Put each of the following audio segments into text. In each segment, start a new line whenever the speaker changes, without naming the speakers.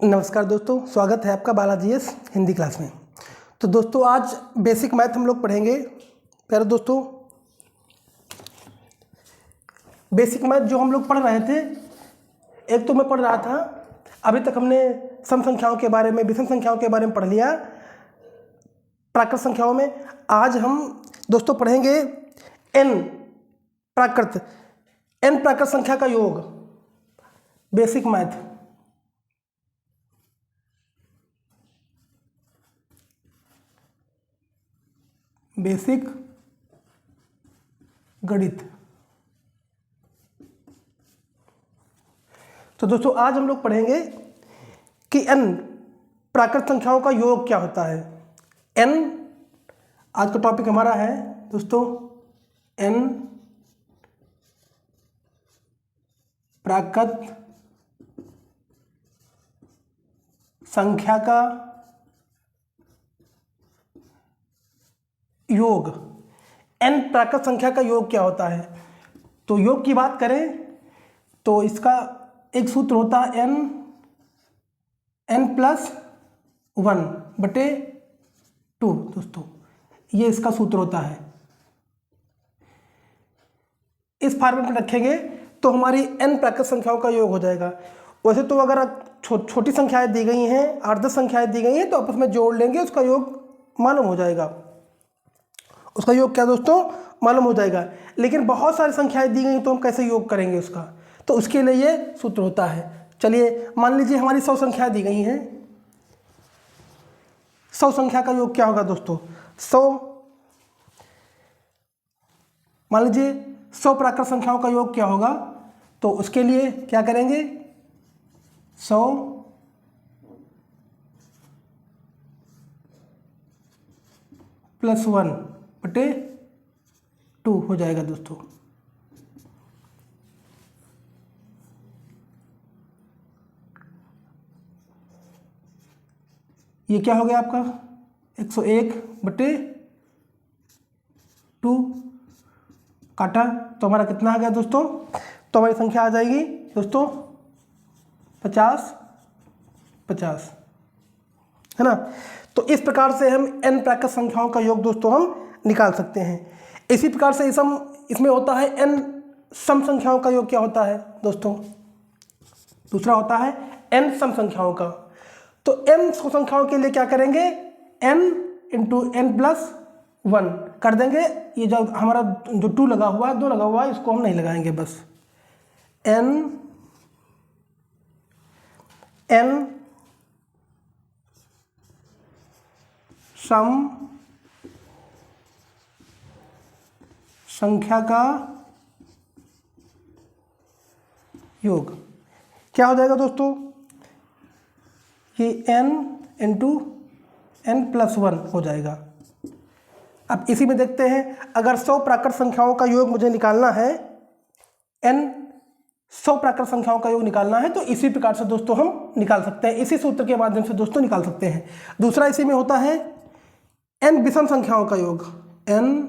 नमस्कार दोस्तों, स्वागत है आपका बालाजी एस हिंदी क्लास में। तो दोस्तों आज बेसिक मैथ हम लोग पढ़ेंगे। प्यारे दोस्तों, बेसिक मैथ जो हम लोग पढ़ रहे थे, एक तो मैं पढ़ रहा था, अभी तक हमने सम संख्याओं के बारे में, विषम संख्याओं के बारे में पढ़ लिया, प्राकृत संख्याओं में। आज हम दोस्तों पढ़ेंगे एन प्राकृत संख्या का योग, बेसिक मैथ। बेसिक गणित। तो दोस्तों आज हम लोग पढ़ेंगे कि n प्राकृत संख्याओं का योग क्या होता है। n आज का टॉपिक हमारा है दोस्तों, n प्राकृत संख्या का योग। n प्राकृत संख्या का योग क्या होता है? तो योग की बात करें तो इसका एक सूत्र होता है n+1/2। दोस्तों ये इसका सूत्र होता है। इस फॉर्मेट में रखेंगे तो हमारी n प्राकृत संख्याओं का योग हो जाएगा। वैसे तो अगर छोटी संख्याएं दी गई हैं, 8-10 संख्याएं दी गई हैं, तो आपस में जोड़ लेंगे, उसका योग मालूम हो जाएगा। उसका योग क्या दोस्तों मालूम हो जाएगा। लेकिन बहुत सारी संख्याएं दी गई तो हम कैसे योग करेंगे उसका? तो उसके लिए ये सूत्र होता है। चलिए मान लीजिए हमारी 100 संख्याएं दी गई हैं। 100 संख्या का योग क्या होगा दोस्तों? 100, मान लीजिए 100 प्राकृत संख्याओं का योग क्या होगा? तो उसके लिए क्या करेंगे? 100 + 1/2 हो जाएगा दोस्तों। ये क्या हो गया आपका? 101/2 काटा तो हमारा कितना आ गया दोस्तों? तो हमारी संख्या आ जाएगी दोस्तों 50 है ना। तो इस प्रकार से हम n प्राकृत संख्याओं का योग दोस्तों हम निकाल सकते हैं। इसी प्रकार से इसमें होता है n सम संख्याओं का योग क्या होता है दोस्तों? दूसरा होता है n सम संख्याओं का। तो n संख्याओं के लिए क्या करेंगे? n × n+1 कर देंगे। ये जो हमारा जो 2 लगा हुआ है, 2 लगा हुआ है, इसको हम नहीं लगाएंगे, बस n सम संख्या का योग क्या हो जाएगा दोस्तों? ये n × n+1 हो जाएगा। अब इसी में देखते हैं, अगर 100 प्राकृत संख्याओं का योग मुझे निकालना है, n 100 प्राकृत संख्याओं का योग निकालना है, तो इसी प्रकार से दोस्तों हम निकाल सकते हैं। इसी सूत्र के माध्यम से दोस्तों निकाल सकते हैं। दूसरा इसी में होता है n विषम संख्याओं का योग। n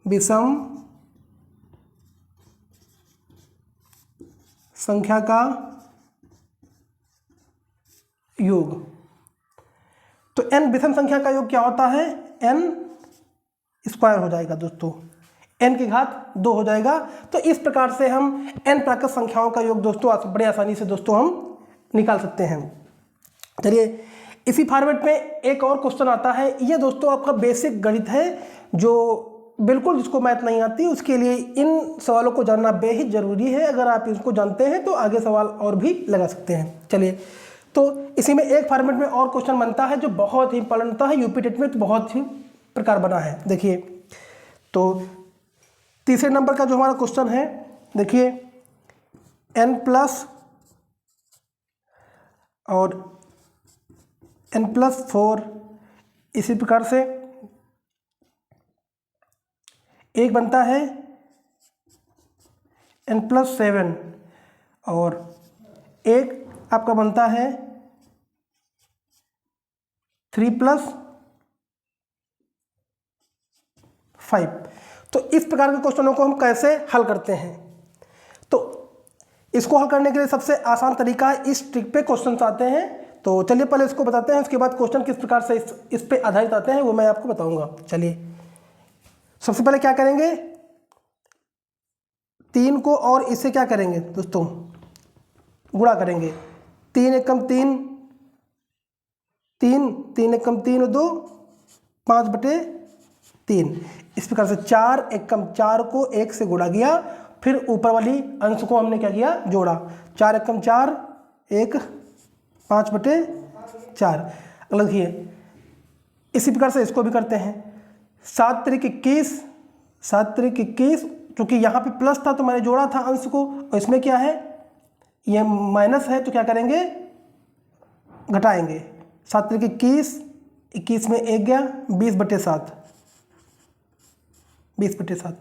विषम संख्या का योग। तो n विषम संख्या का योग क्या होता है? n स्क्वायर हो जाएगा दोस्तों, n की घात 2 हो जाएगा। तो इस प्रकार से हम n प्राकृत संख्याओं का योग दोस्तों बड़े आसानी से दोस्तों हम निकाल सकते हैं। चलिए इसी फॉर्मेट में एक और क्वेश्चन आता है। ये दोस्तों आपका बेसिक गणित है, जो बिल्कुल जिसको मैथ नहीं आती उसके लिए इन सवालों को जानना बेहद जरूरी है। अगर आप इसको जानते हैं तो आगे सवाल और भी लगा सकते हैं। चलिए, तो इसी में एक फॉर्मेट में और क्वेश्चन बनता है जो बहुत ही इंपॉर्टेंट होता है, यूपी टेट में तो बहुत ही प्रकार बना है। देखिए, तो तीसरे नंबर का जो हमारा क्वेश्चन है, देखिए n+ और n+4, इसी प्रकार से एक बनता है n+7 और एक आपका बनता है 3+5। तो इस प्रकार के क्वेश्चनों को हम कैसे हल करते हैं? इसको हल करने के लिए सबसे आसान तरीका है, इस ट्रिक पे क्वेश्चन आते हैं। तो चलिए पहले इसको बताते हैं, उसके बाद क्वेश्चन किस प्रकार से इस पे आधारित आते हैं वो मैं आपको बताऊंगा। चलिए सबसे पहले क्या करेंगे, 3 को और इससे क्या करेंगे दोस्तों, गुणा करेंगे। 3 एकम 3, 3 3 एकम 3 और 2 5/3। इस प्रकार से 4 एकम 4 को 1 से गुणा किया, फिर ऊपर वाली अंश को हमने क्या किया, जोड़ा। 4 एकम 4 1 5/4। अगला देखिए इसी प्रकार से इसको भी करते हैं। 7 त्रिक 21, 7 त्रिक 21, क्योंकि यहाँ पे प्लस था तो मैंने जोड़ा था अंश को, और इसमें क्या है, ये माइनस है तो क्या करेंगे, घटाएंगे। 7 त्रिक 21, 21 में 1 गया, 20/7, 20/7।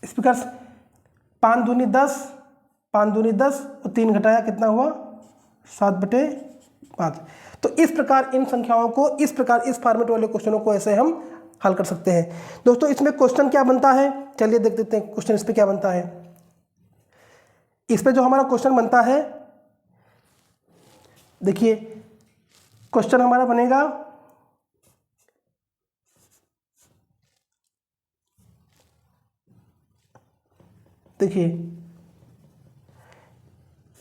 इस प्रकार से 5 दूनी 10, 5 दूनी 10 और 3 घटाया कितना हुआ, 7/5। तो इस प्रकार इन संख्याओं को, इस प्रकार इस फॉर्मेट वाले क्वेश्चनों को ऐसे हम हल कर सकते हैं। दोस्तों इसमें क्वेश्चन क्या बनता है, चलिए देख देते हैं क्वेश्चन इस पे क्या बनता है। इस पे जो हमारा क्वेश्चन बनता है, देखिए क्वेश्चन हमारा बनेगा, देखिए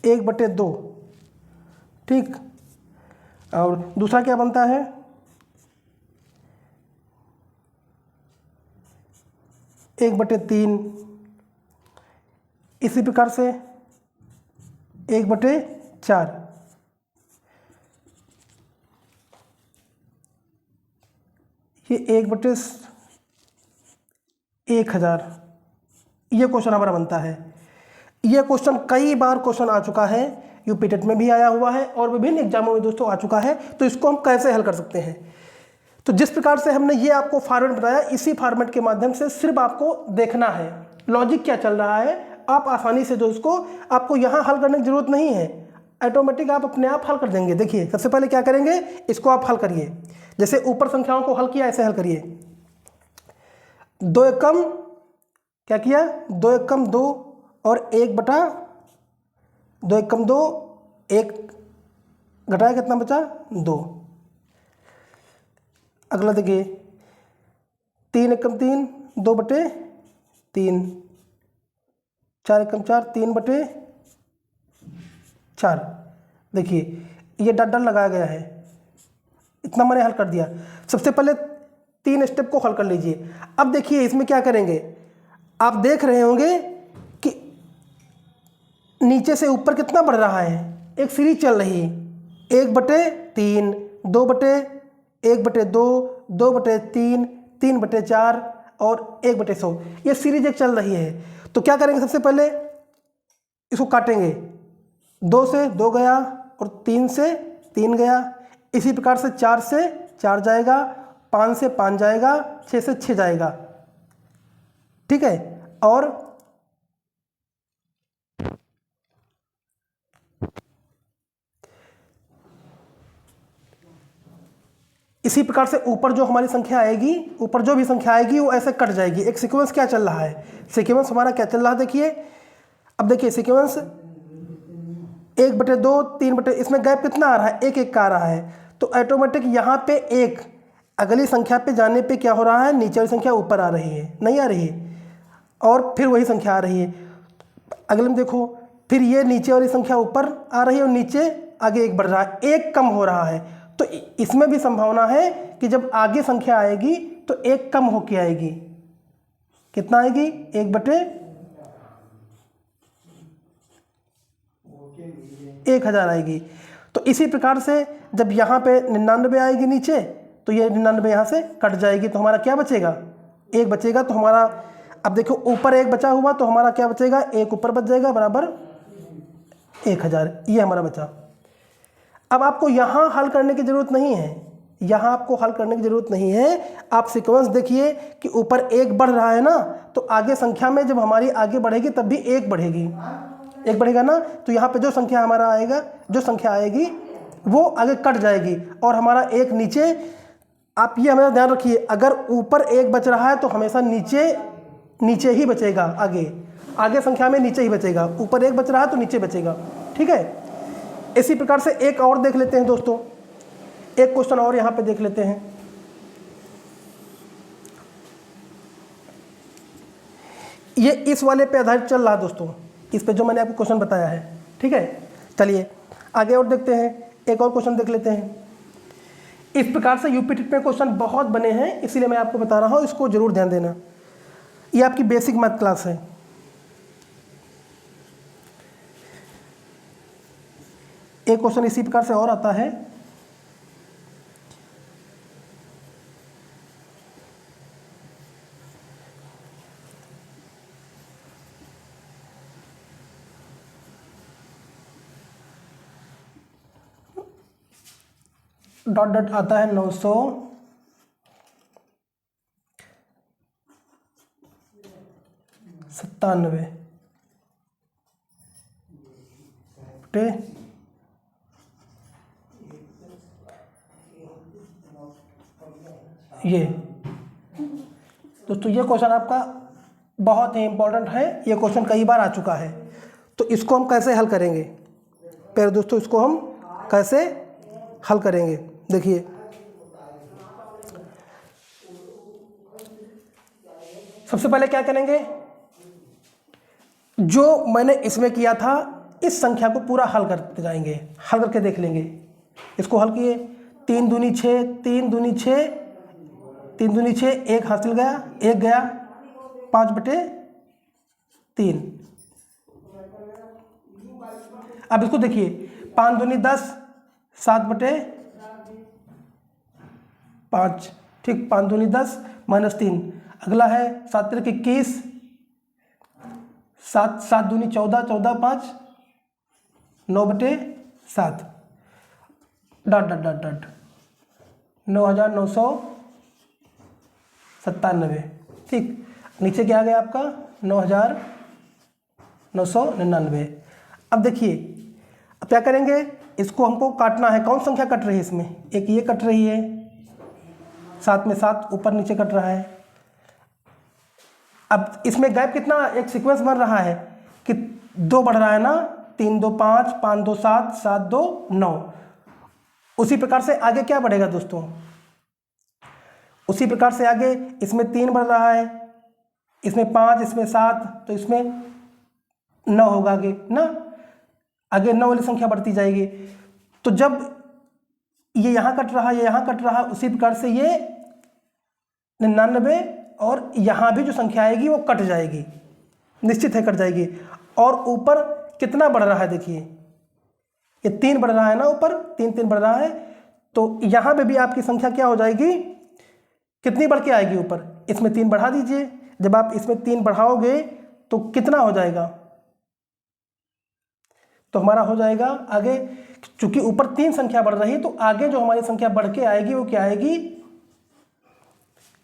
1/2, ठीक। और दूसरा क्या बनता है, 1/3। इसी प्रकार से 1/4। ये 1/1000। ये क्वेश्चन हमारा बनता है। ये क्वेश्चन कई बार क्वेश्चन आ चुका है, यूपी टेट में भी आया हुआ है और विभिन्न एग्जामों में दोस्तों आ चुका है। तो इसको हम कैसे हल कर सकते हैं, तो जिस प्रकार से हमने ये आपको फॉर्मेट बताया, इसी फॉर्मेट के माध्यम से सिर्फ आपको देखना है लॉजिक क्या चल रहा है। आप आसानी से जो इसको, आपको यहाँ हल करने की जरूरत नहीं है, ऑटोमेटिक आप अपने आप हल कर देंगे। देखिए सबसे पहले क्या करेंगे, इसको आप हल करिए। जैसे ऊपर संख्याओं को हल किया, ऐसे हल करिए। 2 एकम क्या किया, 2 एकम 2 और 1/2 एकम 2, 1 घटाया कितना बचा, 2। अगला देखिए 3 एकम 3 2/3, 4 एकम 4 3/4। देखिए ये डट लगाया गया है, इतना मैंने हल कर दिया। सबसे पहले 3 स्टेप को हल कर लीजिए। अब देखिए इसमें क्या करेंगे, आप देख रहे होंगे कि नीचे से ऊपर कितना बढ़ रहा है, एक सीरीज चल रही है। 1/3, 2/1/2, 2/3, 3/4 और 1/100। ये सीरीज एक चल रही है। तो क्या करेंगे, सबसे पहले इसको काटेंगे। 2 से 2 गया और 3 से 3 गया। इसी प्रकार से 4 से 4 जाएगा, 5 से 5 जाएगा, 6 से 6 जाएगा, ठीक है। और इसी प्रकार से ऊपर जो हमारी संख्या आएगी, ऊपर जो भी संख्या आएगी वो ऐसे कट जाएगी। एक सीक्वेंस क्या चल रहा है, सीक्वेंस हमारा क्या चल रहा है, देखिए। अब देखिए सीक्वेंस 1/2, 3/, इसमें गैप कितना आ रहा है, 1 1 का आ रहा है। तो ऑटोमेटिक यहाँ पे 1 अगली संख्या पे जाने पे क्या हो रहा है, नीचे वाली संख्या ऊपर आ रही है, नहीं आ रही है, और फिर वही संख्या आ रही है। अगले में देखो, फिर ये नीचे वाली संख्या ऊपर आ रही है और नीचे आगे 1 बढ़ रहा है, 1 कम हो रहा है। तो इसमें भी संभावना है कि जब आगे संख्या आएगी तो 1 कम होके आएगी। कितना आएगी, 1/1000 आएगी। तो इसी प्रकार से जब यहाँ पे 99 आएगी नीचे, तो ये 99 यहाँ से कट जाएगी। तो हमारा क्या बचेगा, 1 बचेगा। तो हमारा, अब देखो ऊपर 1 बचा हुआ, तो हमारा क्या बचेगा, 1 ऊपर बच जाएगा, बराबर 1000। ये हमारा बचा। अब आपको यहाँ हल करने की ज़रूरत नहीं है, यहाँ आपको हल करने की ज़रूरत नहीं है। आप सीक्वेंस देखिए कि ऊपर 1 बढ़ रहा है ना, तो आगे संख्या में जब हमारी आगे बढ़ेगी तब भी 1 बढ़ेगी, 1 बढ़ेगा ना। तो यहाँ पे जो संख्या हमारा आएगा, जो संख्या आएगी वो आगे कट जाएगी और हमारा 1 नीचे। आप ये हमेशा ध्यान रखिए, अगर ऊपर 1 बच रहा है तो हमेशा नीचे ही बचेगा आगे। आगे संख्या में नीचे ही बचेगा, ऊपर 1 बच रहा है तो नीचे बचेगा। ठीक है, इसी प्रकार से एक और देख लेते हैं दोस्तों, एक क्वेश्चन और यहाँ पे देख लेते हैं। ये इस वाले पे आधारित चल रहा है दोस्तों, इस पे जो मैंने आपको क्वेश्चन बताया है। ठीक है, चलिए आगे और देखते हैं, एक और क्वेश्चन देख लेते हैं। इस प्रकार से यूपी टेट में क्वेश्चन बहुत बने हैं, इसीलिए मैं आपको बता रहा हूँ, इसको जरूर ध्यान देना। ये आपकी बेसिक मैथ क्लास है। एक क्वेश्चन इसी प्रकार से और आता है, डॉट डॉट आता है 997 बटे ये। दोस्तों ये क्वेश्चन आपका बहुत ही इंपॉर्टेंट है, ये क्वेश्चन कई बार आ चुका है। तो इसको हम कैसे हल करेंगे, प्यारे दोस्तों, इसको हम कैसे हल करेंगे, देखिए। सबसे पहले क्या करेंगे, जो मैंने इसमें किया था इस संख्या को पूरा हल करते जाएंगे, हल करके देख लेंगे। इसको हल किए, 3 दूनी 6, 3 दूनी 6, 3 दूनी 6, 1 हासिल गया, 1 गया, 5 बटे 3। अब इसको देखिए, 5 दूनी 10, 7 बटे 5। ठीक, 5 दूनी 10 माइनस 3। अगला है 7 तिरक 21, 7 दूनी 14, 14 5, 9 बटे 7, डॉट डॉट डॉट डॉट 9997। ठीक, नीचे क्या आ गया आपका 9999। अब देखिए, अब क्या करेंगे, इसको हमको काटना है। कौन संख्या कट रही है इसमें, एक ये कट रही है, साथ में 7 ऊपर नीचे कट रहा है। अब इसमें गैप कितना, एक सीक्वेंस बन रहा है कि 2 बढ़ रहा है ना, 3 2 5, 5 2 7, 7 2 9। उसी प्रकार से आगे क्या बढ़ेगा दोस्तों, उसी प्रकार से आगे इसमें 3 बढ़ रहा है, इसमें 5, इसमें 7, तो इसमें 9 होगा आगे ना, आगे 9 वाली संख्या बढ़ती जाएगी। तो जब ये यहाँ कट रहा है, ये यहाँ कट रहा है, उसी प्रकार से ये 99 और यहाँ भी जो संख्या आएगी वो कट जाएगी, निश्चित है कट जाएगी। और ऊपर कितना बढ़ रहा है, देखिए ये 3 बढ़ रहा है ना, ऊपर 3 3 बढ़ रहा है, तो यहाँ पे भी आपकी संख्या क्या हो जाएगी, कितनी बढ़ के आएगी ऊपर, इसमें 3 बढ़ा दीजिए। जब आप इसमें 3 बढ़ाओगे तो कितना हो जाएगा, तो हमारा हो जाएगा आगे, चूंकि ऊपर 3 संख्या बढ़ रही है तो आगे जो हमारी संख्या बढ़ के आएगी वो क्या आएगी,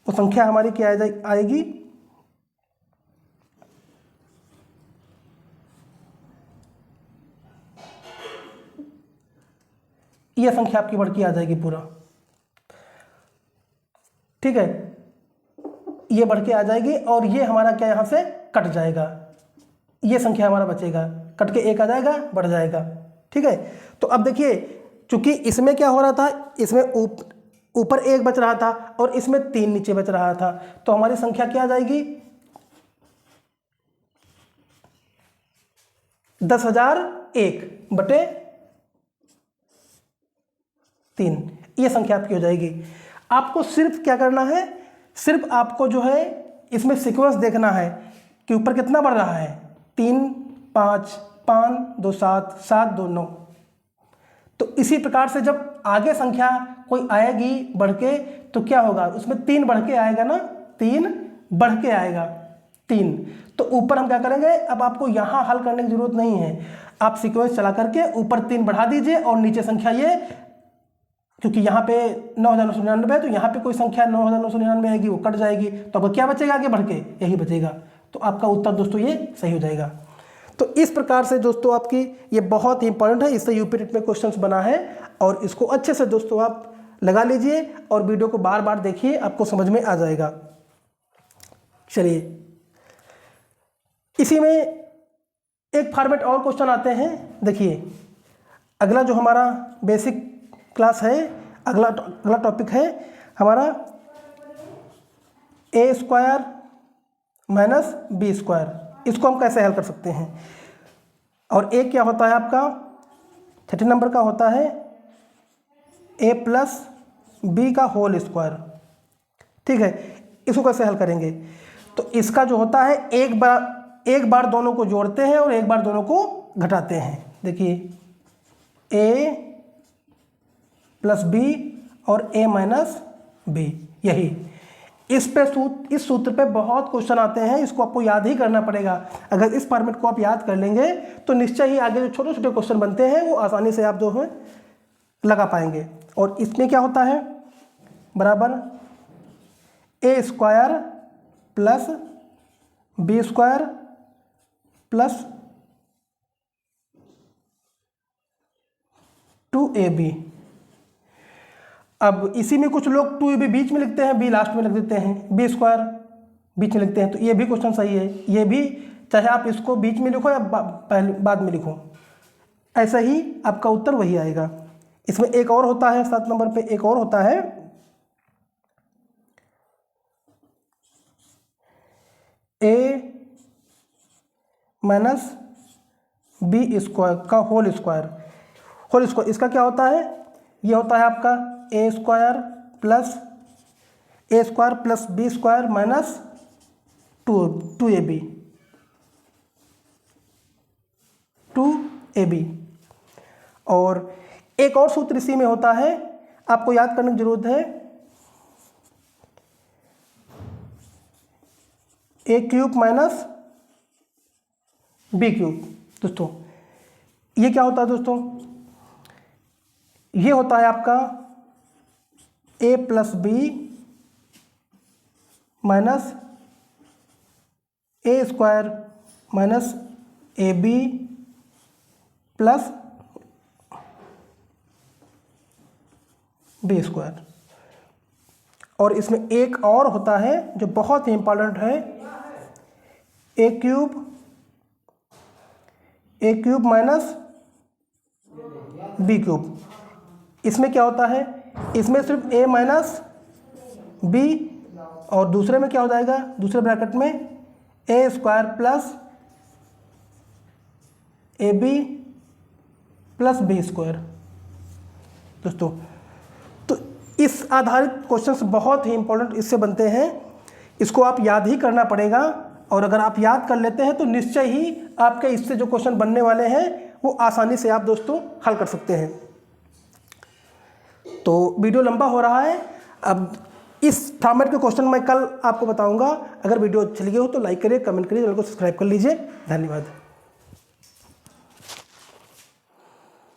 वो संख्या हमारी क्या आएगी, ये संख्या आपकी बढ़ के आ जाएगी पूरा। ठीक है, ये बढ़ के आ जाएगी और ये हमारा क्या यहाँ से कट जाएगा, ये संख्या हमारा बचेगा, कट के 1 आ जाएगा, बढ़ जाएगा। ठीक है, तो अब देखिए, चूंकि इसमें क्या हो रहा था, इसमें ऊपर 1 बच रहा था और इसमें 3 नीचे बच रहा था, तो हमारी संख्या क्या आ जाएगी, 10,001 बटे 3, ये संख्या आपकी हो जाएगी। आपको सिर्फ क्या करना है, सिर्फ आपको जो है इसमें सीक्वेंस देखना है कि ऊपर कितना बढ़ रहा है, 3 5 5 2 7 7 2 9। तो इसी प्रकार से जब आगे संख्या कोई आएगी बढ़ के तो क्या होगा, उसमें 3 बढ़ के आएगा ना, 3 बढ़ के आएगा 3। तो ऊपर हम क्या करेंगे, अब आपको यहाँ हल करने की जरूरत नहीं है, आप सीक्वेंस चला करके ऊपर 3 बढ़ा दीजिए और नीचे संख्या ये, क्योंकि यहाँ पे 9,999 है तो यहाँ पे कोई संख्या 9,999 आएगी, वो कट जाएगी, तो अब क्या बचेगा आगे बढ़ के, यही बचेगा। तो आपका उत्तर दोस्तों ये सही हो जाएगा। तो इस प्रकार से दोस्तों आपकी ये बहुत ही इंपॉर्टेंट है, इससे यूपी टेट में क्वेश्चंस बना है और इसको अच्छे से दोस्तों आप लगा लीजिए और वीडियो को बार बार देखिए, आपको समझ में आ जाएगा। चलिए, इसी में एक फॉर्मेट और क्वेश्चन आते हैं। देखिए अगला जो हमारा बेसिक क्लास है, अगला टॉपिक है हमारा ए स्क्वायर माइनस बी स्क्वायर। इसको हम कैसे हल कर सकते हैं। और ए क्या होता है आपका 30 नंबर का होता है ए प्लस बी का होल स्क्वायर। ठीक है, इसको कैसे हल करेंगे। तो इसका जो होता है एक बार दोनों को जोड़ते हैं और एक बार दोनों को घटाते हैं। देखिए ए प्लस बी और ए माइनस बी, यही इस सूत्र पे बहुत क्वेश्चन आते हैं। इसको आपको याद ही करना पड़ेगा। अगर इस फॉर्मेट को आप याद कर लेंगे तो निश्चय ही आगे जो छोटे छोटे क्वेश्चन बनते हैं वो आसानी से आप जो है लगा पाएंगे। और इसमें क्या होता है बराबर A square plus B square plus 2ab। अब इसी में कुछ लोग 2ab बीच में लिखते हैं, बी लास्ट में लिख देते हैं, बी स्क्वायर बीच में लिखते हैं। तो ये भी क्वेश्चन सही है। ये भी चाहे आप इसको बीच में लिखो या पहले बाद में लिखो, ऐसा ही आपका उत्तर वही आएगा। इसमें एक और होता है 7 नंबर पे, एक और होता है ए माइनस बी स्क्वायर का होल स्क्वायर। इसका क्या होता है, ये होता है आपका A square plus B square minus 2ab। और एक और सूत्र इसी में होता है, आपको याद करने की जरूरत है, ए क्यूब माइनस बी क्यूब। दोस्तों ये क्या होता है दोस्तों, ये होता है आपका A plus B minus A square minus A B plus B square. और इसमें एक और होता है जो बहुत ही इंपॉर्टेंट है, ए क्यूब माइनस बी क्यूब। इसमें क्या होता है, इसमें सिर्फ ए माइनस बी और दूसरे में क्या हो जाएगा, दूसरे ब्रैकेट में A square plus A B plus B square. दोस्तों तो इस आधारित क्वेश्चंस बहुत ही इंपॉर्टेंट इससे बनते हैं। इसको आप याद ही करना पड़ेगा। और अगर आप याद कर लेते हैं तो निश्चय ही आपके इससे जो क्वेश्चन बनने वाले हैं वो आसानी से आप दोस्तों हल कर सकते हैं। तो वीडियो लंबा हो रहा है, अब इस फॉर्मेट के क्वेश्चन मैं कल आपको बताऊंगा। अगर वीडियो अच्छी लगी हो तो लाइक करिए, कमेंट करिए, चैनल को सब्सक्राइब कर लीजिए। धन्यवाद।